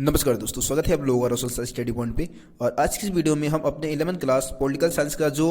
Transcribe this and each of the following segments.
नमस्कार दोस्तों, स्वागत है आप लोगों का रसोल स्टडी पॉइंट पे। और आज की इस वीडियो में हम अपने 11th क्लास पॉलिटिकल साइंस का जो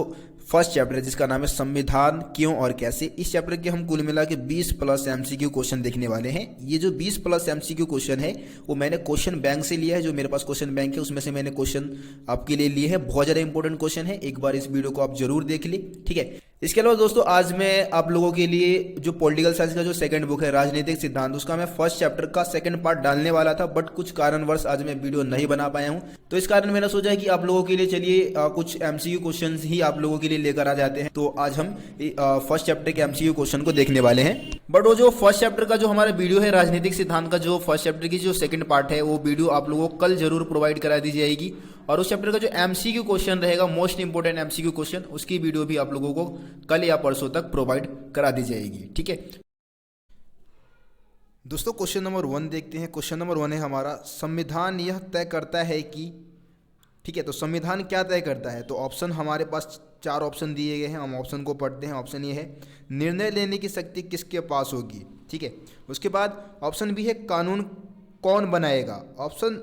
फर्स्ट चैप्टर है जिसका नाम है संविधान क्यों और कैसे, इस चैप्टर के हम कुल मिला के 20 प्लस एमसीक्यू क्वेश्चन देखने वाले हैं। ये जो 20 प्लस एमसीक्यू क्वेश्चन है वो मैंने क्वेश्चन बैंक से लिया है। जो मेरे पास क्वेश्चन बैंक है उसमें से मैंने क्वेश्चन आपके लिए लिए हैं। बहुत ज़्यादा इंपॉर्टेंट क्वेश्चन है, एक बार इस वीडियो को आप जरूर देख ली, ठीक है। इसके अलावा दोस्तों आज मैं आप लोगों के लिए जो पॉलिटिकल साइंस का जो सेकंड बुक है राजनीतिक सिद्धांत, उसका मैं फर्स्ट चैप्टर का सेकंड पार्ट डालने वाला था, बट कुछ कारणवश आज मैं वीडियो नहीं बना पाया हूं। तो इस कारण मैंने सोचा है कि आप लोगों के लिए चलिए कुछ एमसीक्यू क्वेश्चंस ही आप लोगों के लिए लेकर आ जाते हैं। तो आज हम फर्स्ट चैप्टर के एमसीक्यू क्वेश्चन को देखने वाले हैं। बट वो जो फर्स्ट चैप्टर का जो हमारा वीडियो है राजनीतिक सिद्धांत का जो फर्स्ट चैप्टर की जो सेकंड पार्ट है वो वीडियो आप लोगों को कल जरूर प्रोवाइड करा दी जाएगी। और उस चैप्टर का जो एमसीक्यू क्वेश्चन रहेगा, मोस्ट इंपोर्टेंट एमसीक्यू क्वेश्चन, उसकी वीडियो भी आप लोगों को कल या परसों तक प्रोवाइड करा दी जाएगी, ठीक है दोस्तों। क्वेश्चन नंबर 1 देखते हैं। क्वेश्चन नंबर 1 है हमारा, संविधान यह तय करता है कि, ठीक है। तो संविधान क्या तय करता है? तो ऑप्शन हमारे पास 4 ऑप्शन दिए गए हैं, हम ऑप्शन को पढ़ते हैं। ऑप्शन ये है, निर्णय लेने की शक्ति किसके पास होगी, ठीक है। उसके बाद ऑप्शन बी है, कानून कौन बनाएगा। ऑप्शन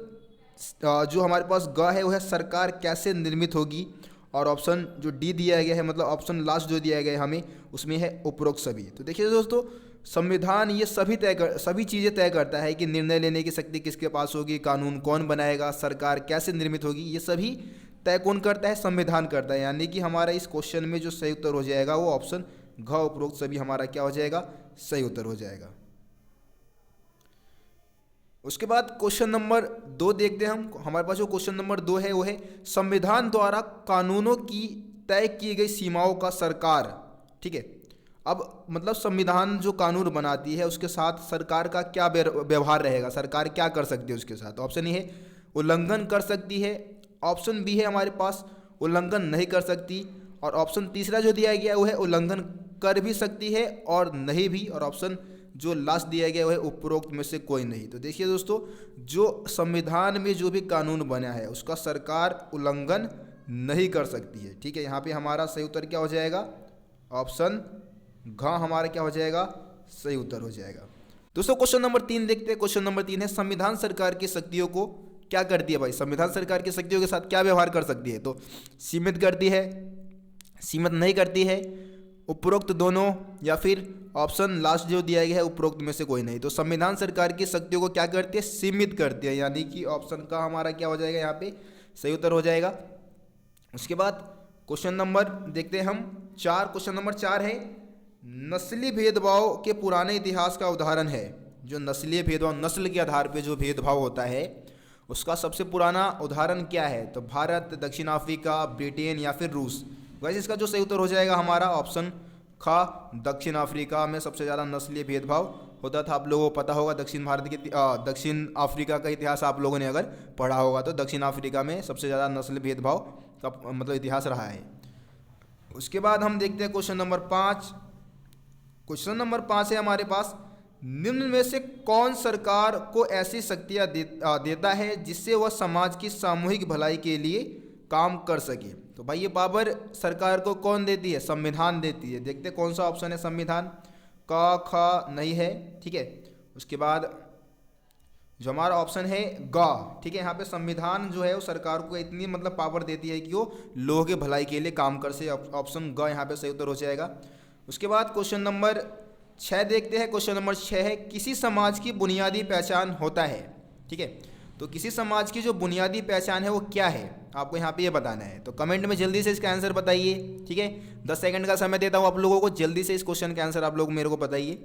जो हमारे पास ग है वो है, सरकार कैसे निर्मित होगी। और ऑप्शन जो डी दिया गया है, मतलब ऑप्शन लास्ट जो दिया गया है हमें, उसमें है उपरोक्त सभी। तो देखिए दोस्तों, संविधान ये सभी चीज़ें तय करता है कि निर्णय लेने की शक्ति किसके पास होगी, कानून कौन बनाएगा, सरकार कैसे निर्मित होगी, ये सभी तय कौन करता है? संविधान करता है। यानी कि हमारा इस क्वेश्चन में जो सही उत्तर हो जाएगा वो ऑप्शन घ उपरोक्त सभी हमारा क्या हो जाएगा? सही उत्तर हो जाएगा। उसके बाद क्वेश्चन नंबर 2 देखते हैं हम। हमारे पास जो क्वेश्चन नंबर 2 है वो है, संविधान द्वारा कानूनों की तय की गई सीमाओं का सरकार, ठीक है। अब मतलब संविधान जो कानून बनाती है उसके साथ सरकार का क्या व्यवहार रहेगा, सरकार क्या कर सकती है उसके साथ। ऑप्शन ए है, उल्लंघन कर सकती है। ऑप्शन बी है हमारे पास, उल्लंघन नहीं कर सकती। और ऑप्शन तीसरा जो दिया गया है वो है, उल्लंघन कर भी सकती है और नहीं भी। और ऑप्शन जो लास्ट दिया गया है वो है, उपरोक्त में से कोई नहीं। तो देखिए दोस्तों, जो संविधान में जो भी कानून बना है उसका सरकार उल्लंघन नहीं कर सकती है, ठीक है। यहाँ पे हमारा सही उत्तर क्या हो जाएगा? ऑप्शन घ हमारा क्या हो जाएगा? सही उत्तर हो जाएगा। दोस्तों क्वेश्चन नंबर 3 देखते हैं। क्वेश्चन नंबर 3 है, संविधान सरकार की शक्तियों को क्या करती है? भाई संविधान सरकार की शक्तियों के साथ क्या व्यवहार कर सकती है? तो सीमित करती है, सीमित नहीं करती है, उपरोक्त दोनों, या फिर ऑप्शन लास्ट जो दिया गया है उपरोक्त में से कोई नहीं। तो संविधान सरकार की शक्तियों को क्या करती है? सीमित करती है। यानी कि ऑप्शन का हमारा क्या हो जाएगा? यहाँ पे सही उत्तर हो जाएगा। उसके बाद क्वेश्चन नंबर देखते हैं हम 4। क्वेश्चन नंबर 4 है, नस्लीय भेदभाव के पुराने इतिहास का उदाहरण है। जो नस्लीय भेदभाव, नस्ल के आधार पर जो भेदभाव होता है उसका सबसे पुराना उदाहरण क्या है? तो भारत, दक्षिण अफ्रीका, ब्रिटेन या फिर रूस। वैसे इसका जो सही उत्तर हो जाएगा हमारा ऑप्शन खा, दक्षिण अफ्रीका में सबसे ज़्यादा नस्लीय भेदभाव होता था। आप लोगों को पता होगा दक्षिण अफ्रीका का इतिहास आप लोगों ने अगर पढ़ा होगा तो दक्षिण अफ्रीका में सबसे ज़्यादा नस्लीय भेदभाव का मतलब इतिहास रहा है। उसके बाद हम देखते हैं क्वेश्चन नंबर 5। क्वेश्चन नंबर 5 है हमारे पास, निम्न में से कौन सरकार को ऐसी शक्तियाँ देता है जिससे वह समाज की सामूहिक भलाई के लिए काम कर सके? तो भाई ये पावर सरकार को कौन देती है? संविधान देती है। देखते कौन सा ऑप्शन है संविधान? क ख नहीं है, ठीक है। उसके बाद जो हमारा ऑप्शन है ग, ठीक है। यहाँ पे संविधान जो है वो सरकार को इतनी मतलब पावर देती है कि वो लोगों के भलाई के लिए काम कर सके। ऑप्शन ग यहाँ पे सही उत्तर हो जाएगा। उसके बाद क्वेश्चन नंबर 6 देखते हैं। क्वेश्चन नंबर 6 है, किसी समाज की बुनियादी पहचान होता है, ठीक है। तो किसी समाज की जो बुनियादी पहचान है वो क्या है, आपको यहाँ पे ये बताना है। तो कमेंट में जल्दी से इसका आंसर बताइए, ठीक है। 10 सेकंड का समय देता हूँ आप लोगों को, जल्दी से इस क्वेश्चन का आंसर आप लोग मेरे को बताइए।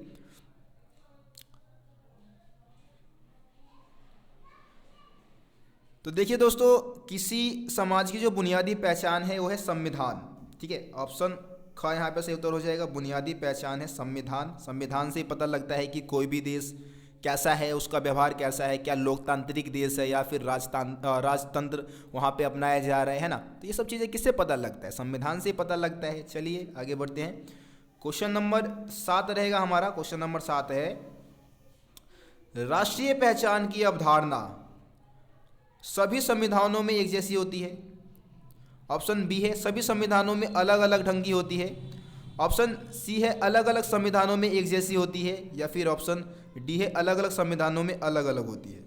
तो देखिए दोस्तों, किसी समाज की जो बुनियादी पहचान है वो है संविधान, ठीक है। ऑप्शन ख यहाँ पे सही उत्तर हो जाएगा। बुनियादी पहचान है संविधान। संविधान से ही पता लगता है कि कोई भी देश कैसा है, उसका व्यवहार कैसा है, क्या लोकतांत्रिक देश है या फिर राजतंत्र वहाँ पे अपनाया जा रहा है ना। तो ये सब चीज़ें किससे पता लगता है? संविधान से पता लगता है। चलिए आगे बढ़ते हैं। क्वेश्चन नंबर 7 रहेगा हमारा। क्वेश्चन नंबर 7 है, राष्ट्रीय पहचान की अवधारणा सभी संविधानों में एक जैसी होती है। ऑप्शन बी है, सभी संविधानों में अलग अलग ढंग की होती है। ऑप्शन सी है, अलग अलग संविधानों में एक जैसी होती है। या फिर ऑप्शन डी है, अलग अलग संविधानों में अलग अलग होती है।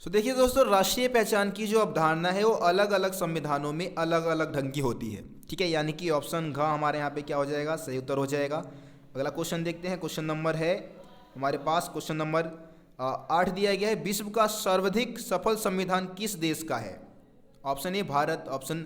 देखिए दोस्तों, राष्ट्रीय पहचान की जो अवधारणा है वो अलग अलग संविधानों में अलग अलग ढंग की होती है, ठीक है। यानी कि ऑप्शन घ हमारे यहाँ पे क्या हो जाएगा, सही उत्तर हो जाएगा। अगला क्वेश्चन देखते हैं। क्वेश्चन नंबर है हमारे पास, क्वेश्चन नंबर 8 दिया गया है, विश्व का सर्वाधिक सफल संविधान किस देश का है? Option A Bharat, option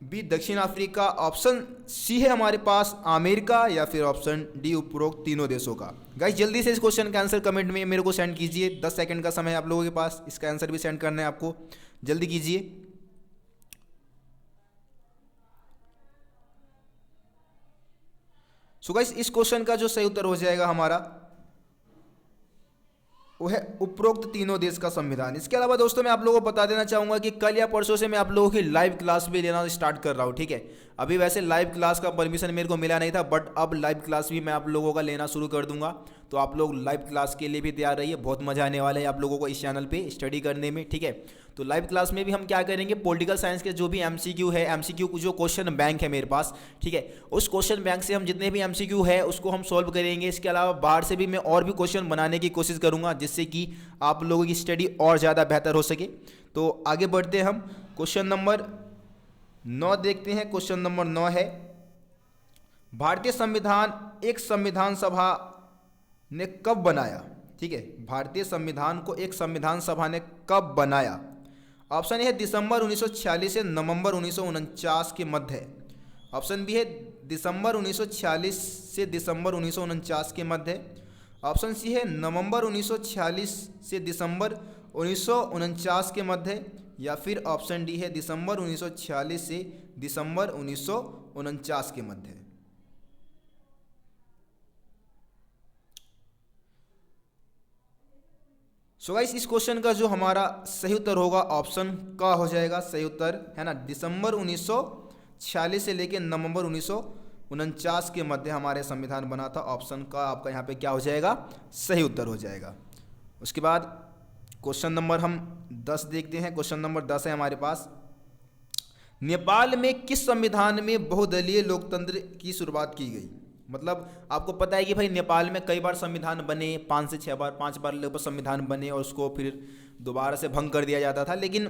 B दक्षिण अफ्रीका, ऑप्शन सी है हमारे पास अमेरिका, या फिर ऑप्शन डी उपरोक्त तीनों देशों का। गाइस जल्दी से इस क्वेश्चन का आंसर कमेंट में मेरे को सेंड कीजिए। 10 सेकंड का समय है आप लोगों के पास, इसका आंसर भी सेंड करना है आपको, जल्दी कीजिए। सो गाइस इस क्वेश्चन का जो सही उत्तर हो जाएगा हमारा वो है उपरोक्त तीनों देश का संविधान। इसके अलावा दोस्तों मैं आप लोगों को बता देना चाहूंगा कि कल या परसों से मैं आप लोगों की लाइव क्लास भी लेना स्टार्ट कर रहा हूँ, ठीक है। अभी वैसे लाइव क्लास का परमिशन मेरे को मिला नहीं था, बट अब लाइव क्लास भी मैं आप लोगों का लेना शुरू कर दूंगा। तो आप लोग लाइव क्लास के लिए भी तैयार रहिए, बहुत मजा आने वाला है आप लोगों को इस चैनल पे स्टडी करने में, ठीक है। तो लाइव क्लास में भी हम क्या करेंगे, पॉलिटिकल साइंस के जो भी एमसीक्यू है, एमसीक्यू जो क्वेश्चन बैंक है मेरे पास, ठीक है, उस क्वेश्चन बैंक से हम जितने भी एमसीक्यू है उसको हम सॉल्व करेंगे। इसके अलावा बाहर से भी मैं और भी क्वेश्चन बनाने की कोशिश करूंगा, जिससे कि आप लोगों की स्टडी और ज़्यादा बेहतर हो सके। तो आगे बढ़ते हैं हम, क्वेश्चन नंबर 9 देखते हैं। क्वेश्चन नंबर 9 है, भारतीय संविधान एक संविधान सभा ने कब बनाया? ठीक है, भारतीय संविधान को एक संविधान सभा ने कब बनाया? ऑप्शन ए है दिसंबर 1946 से नवंबर 1949 के मध्य है, ऑप्शन बी है दिसंबर 1946 से दिसंबर 1949 के मध्य, ऑप्शन सी है नवंबर 1946 से दिसंबर 1949 के मध्य, या फिर ऑप्शन डी है दिसंबर 1946 से दिसंबर 1949 के मध्य। सो गाइस इस क्वेश्चन का जो हमारा सही उत्तर होगा ऑप्शन का हो जाएगा सही उत्तर, है ना। दिसंबर 1946 से लेकर नवंबर 1949 के मध्य हमारे संविधान बना था। ऑप्शन का आपका यहाँ पे क्या हो जाएगा, सही उत्तर हो जाएगा। उसके बाद क्वेश्चन नंबर हम 10 देखते हैं। क्वेश्चन नंबर 10 है हमारे पास, नेपाल में किस संविधान में बहुदलीय लोकतंत्र की शुरुआत की गई? मतलब आपको पता है कि भाई नेपाल में कई बार संविधान बने, 5 से 6 बार, 5 बार लगभग संविधान बने और उसको फिर दोबारा से भंग कर दिया जाता था। लेकिन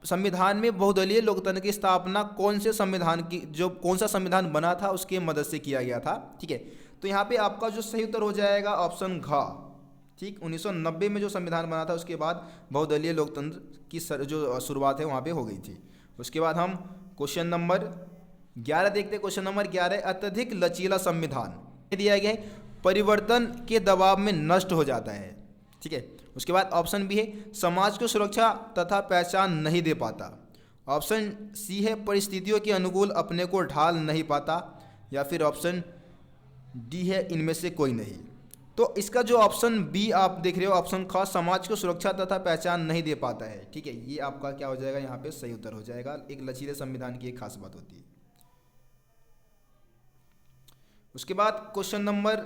संविधान में बहुदलीय लोकतंत्र की स्थापना कौन से संविधान की, जो कौन सा संविधान बना था उसके मदद से किया गया था, ठीक है। तो यहाँ पे आपका जो सही उत्तर हो जाएगा ऑप्शन घ, ठीक। 1990 में जो संविधान बना था उसके बाद बहुदलीय लोकतंत्र की जो शुरुआत है वहाँ पे हो गई थी। उसके बाद हम क्वेश्चन नंबर 11 देखते हैं। क्वेश्चन नंबर 11, अत्यधिक लचीला संविधान दिया गया है परिवर्तन के दबाव में नष्ट हो जाता है, ठीक है। उसके बाद ऑप्शन बी है समाज को सुरक्षा तथा पहचान नहीं दे पाता, ऑप्शन सी है परिस्थितियों के अनुकूल अपने को ढाल नहीं पाता, या फिर ऑप्शन डी है इनमें से कोई नहीं। तो इसका जो ऑप्शन बी आप देख रहे हो, ऑप्शन ख समाज को सुरक्षा तथा पहचान नहीं दे पाता है, ठीक है, ये आपका क्या हो जाएगा, यहाँ पे सही उत्तर हो जाएगा। एक लचीले संविधान की एक खास बात होती है। उसके बाद क्वेश्चन नंबर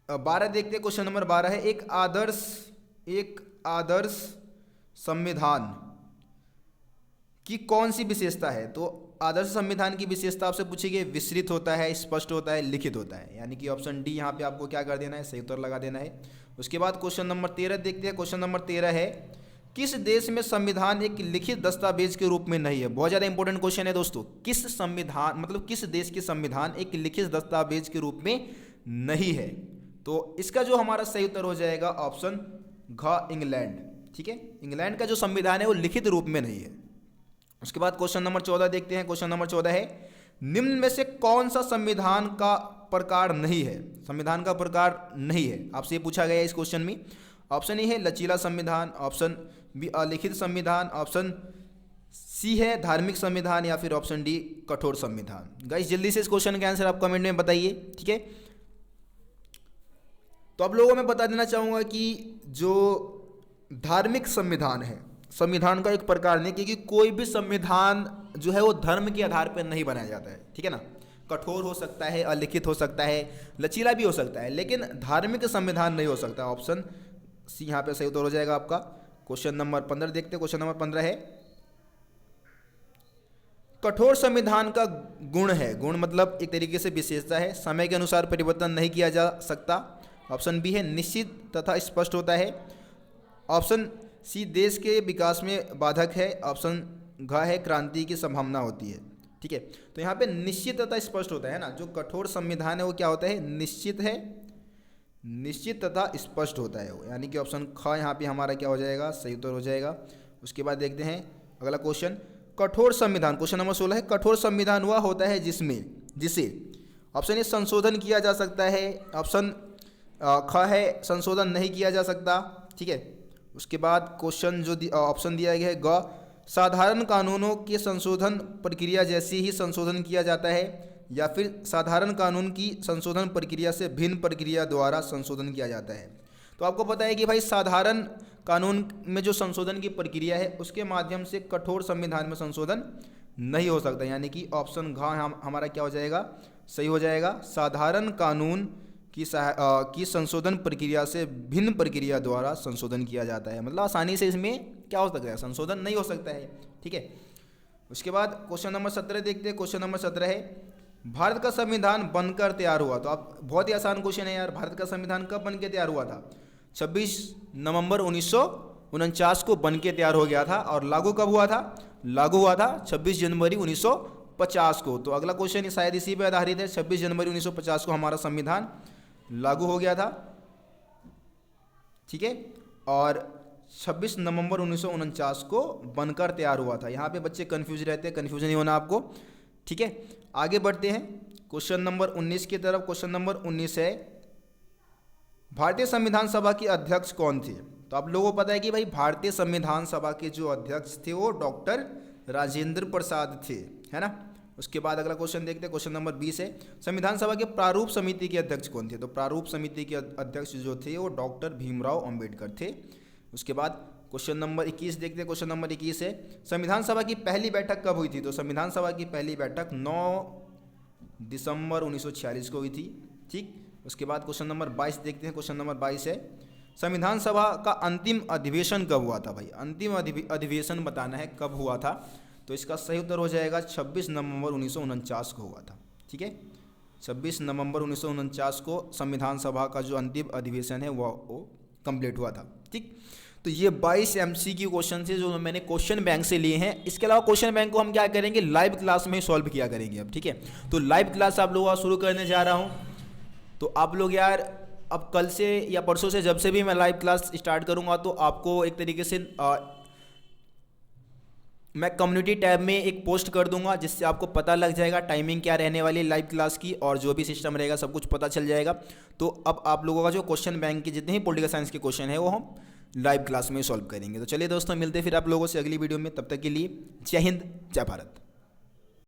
12 देखते हैं। क्वेश्चन नंबर 12 है, एक आदर्श संविधान की कौन सी विशेषता है? तो आदर्श संविधान की विशेषता आपसे पूछी गई, विस्तृत होता है, स्पष्ट होता है, लिखित होता है, यानी कि ऑप्शन डी यहाँ पे आपको क्या कर देना है, सही उत्तर लगा देना है। उसके बाद क्वेश्चन नंबर 13 देखते हैं। क्वेश्चन नंबर 13 है, किस देश में संविधान एक लिखित दस्तावेज के रूप में नहीं है? बहुत ज़्यादा इंपॉर्टेंट क्वेश्चन है दोस्तों। किस संविधान मतलब किस देश के संविधान एक लिखित दस्तावेज के रूप में नहीं है? तो इसका जो हमारा सही उत्तर हो जाएगा ऑप्शन घ, इंग्लैंड, ठीक है। इंग्लैंड का जो संविधान है वो लिखित रूप में नहीं है। उसके बाद क्वेश्चन नंबर 14 देखते हैं। क्वेश्चन नंबर 14 है, निम्न में से कौन सा संविधान का प्रकार नहीं है? संविधान का प्रकार नहीं है, आपसे ये पूछा गया है इस क्वेश्चन में। ऑप्शन ए है लचीला संविधान, ऑप्शन बी अलिखित संविधान, ऑप्शन सी है धार्मिक संविधान, या फिर ऑप्शन डी कठोर संविधान। गाइस जल्दी से इस क्वेश्चन का आंसर आप कमेंट में बताइए, ठीक है। तो आप लोगों को मैं बता देना चाहूँगा कि जो धार्मिक संविधान है, संविधान का एक प्रकार नहीं, क्योंकि कोई भी संविधान जो है वो धर्म के आधार पर नहीं बनाया जाता है, ठीक है ना। कठोर हो सकता है, अलिखित हो सकता है, लचीला भी हो सकता है, लेकिन धार्मिक संविधान नहीं हो सकता। ऑप्शन सी यहाँ पे सही उत्तर हो जाएगा आपका। क्वेश्चन नंबर 15 देखते हैं। क्वेश्चन नंबर 15 है, कठोर संविधान का गुण है, गुण मतलब एक तरीके से विशेषता है, समय के अनुसार परिवर्तन नहीं किया जा सकता, ऑप्शन बी है निश्चित तथा स्पष्ट होता है। ऑप्शन सी देश के विकास में बाधक है। ऑप्शन घ है क्रांति की संभावना होती है। ठीक है, तो यहाँ पे निश्चित तथा स्पष्ट होता है ना, जो कठोर संविधान है वो क्या होता है, निश्चित है, निश्चित तथा स्पष्ट होता है वो, यानी कि ऑप्शन ख यहाँ पे हमारा क्या हो जाएगा, सही उत्तर हो जाएगा। उसके बाद देखते हैं अगला क्वेश्चन, कठोर संविधान, क्वेश्चन नंबर 16 है, कठोर संविधान वह होता है जिसे ऑप्शन ए संशोधन किया जा सकता है, ऑप्शन ख है संशोधन नहीं किया जा सकता। ठीक है, उसके बाद क्वेश्चन जो ऑप्शन दिया गया है ग, साधारण कानूनों के संशोधन प्रक्रिया जैसे ही संशोधन किया जाता है या फिर साधारण कानून की संशोधन प्रक्रिया से भिन्न प्रक्रिया द्वारा संशोधन किया जाता है। तो आपको पता है कि भाई साधारण कानून में जो संशोधन की प्रक्रिया है उसके माध्यम से कठोर संविधान में संशोधन नहीं हो सकता, यानी कि ऑप्शन घ हमारा क्या हो जाएगा, सही हो जाएगा। साधारण कानून की संशोधन प्रक्रिया से भिन्न प्रक्रिया द्वारा संशोधन किया जाता है, मतलब आसानी से इसमें क्या हो सकता है, संशोधन नहीं हो सकता है। ठीक है, उसके बाद क्वेश्चन नंबर 17 देखते हैं। क्वेश्चन नंबर 17 है, भारत का संविधान बनकर तैयार हुआ। तो आप बहुत ही आसान क्वेश्चन है यार, भारत का संविधान कब बन के तैयार हुआ था, 26 नवंबर 1949 को बन के तैयार हो गया था। और लागू कब हुआ था, लागू हुआ था 26 जनवरी 1950 को। तो अगला क्वेश्चन शायद इसी पर आधारित है, 26 जनवरी 1950 को हमारा संविधान लागू हो गया था। ठीक है, और 26 नवंबर 1949 को बनकर तैयार हुआ था। यहाँ पे बच्चे कंफ्यूज रहते हैं, कंफ्यूजन नहीं होना आपको। ठीक है, आगे बढ़ते हैं क्वेश्चन नंबर 19 की तरफ। क्वेश्चन नंबर 19 है, भारतीय संविधान सभा के अध्यक्ष कौन थे। तो आप लोगों को पता है कि भाई भारतीय संविधान सभा के जो अध्यक्ष थे वो डॉक्टर राजेंद्र प्रसाद थे, है ना। उसके बाद अगला क्वेश्चन देखते हैं, क्वेश्चन नंबर 20 है, संविधान सभा के प्रारूप समिति के अध्यक्ष कौन थे। तो प्रारूप समिति के अध्यक्ष जो थे वो डॉक्टर भीमराव अंबेडकर थे। उसके बाद क्वेश्चन नंबर 21 देखते हैं। क्वेश्चन नंबर 21 है, संविधान सभा की पहली बैठक कब हुई थी। तो संविधान सभा की पहली बैठक 9 दिसंबर 1946 को हुई थी। ठीक, उसके बाद क्वेश्चन नंबर 22 देखते हैं। क्वेश्चन नंबर 22 है, संविधान सभा का अंतिम अधिवेशन कब हुआ था। भाई अंतिम अधिवेशन बताना है कब हुआ था। तो इसका सही उत्तर हो जाएगा 26 नवंबर 1949 को हुआ था। ठीक है, 26 नवंबर 1949 को संविधान सभा का जो अंतिम अधिवेशन है वो कंप्लीट हुआ था। ठीक, तो ये 22 MCQ क्वेश्चन थे जो मैंने क्वेश्चन बैंक से लिए हैं। इसके अलावा क्वेश्चन बैंक को हम क्या करेंगे, लाइव क्लास में सॉल्व किया करेंगे अब। ठीक है, तो लाइव क्लास आप लोगों का शुरू करने जा रहा हूँ। तो आप लोग यार अब कल से या परसों से जब से भी मैं लाइव क्लास स्टार्ट करूँगा तो आपको एक तरीके से मैं कम्युनिटी टैब में एक पोस्ट कर दूंगा, जिससे आपको पता लग जाएगा टाइमिंग क्या रहने वाली है लाइव क्लास की, और जो भी सिस्टम रहेगा सब कुछ पता चल जाएगा। तो अब आप लोगों का जो क्वेश्चन बैंक के जितने ही पॉलिटिकल साइंस के क्वेश्चन है वो हम लाइव क्लास में सॉल्व करेंगे। तो चलिए दोस्तों, मिलते हैं फिर आप लोगों से अगली वीडियो में। तब तक के लिए जय हिंद, जय भारत।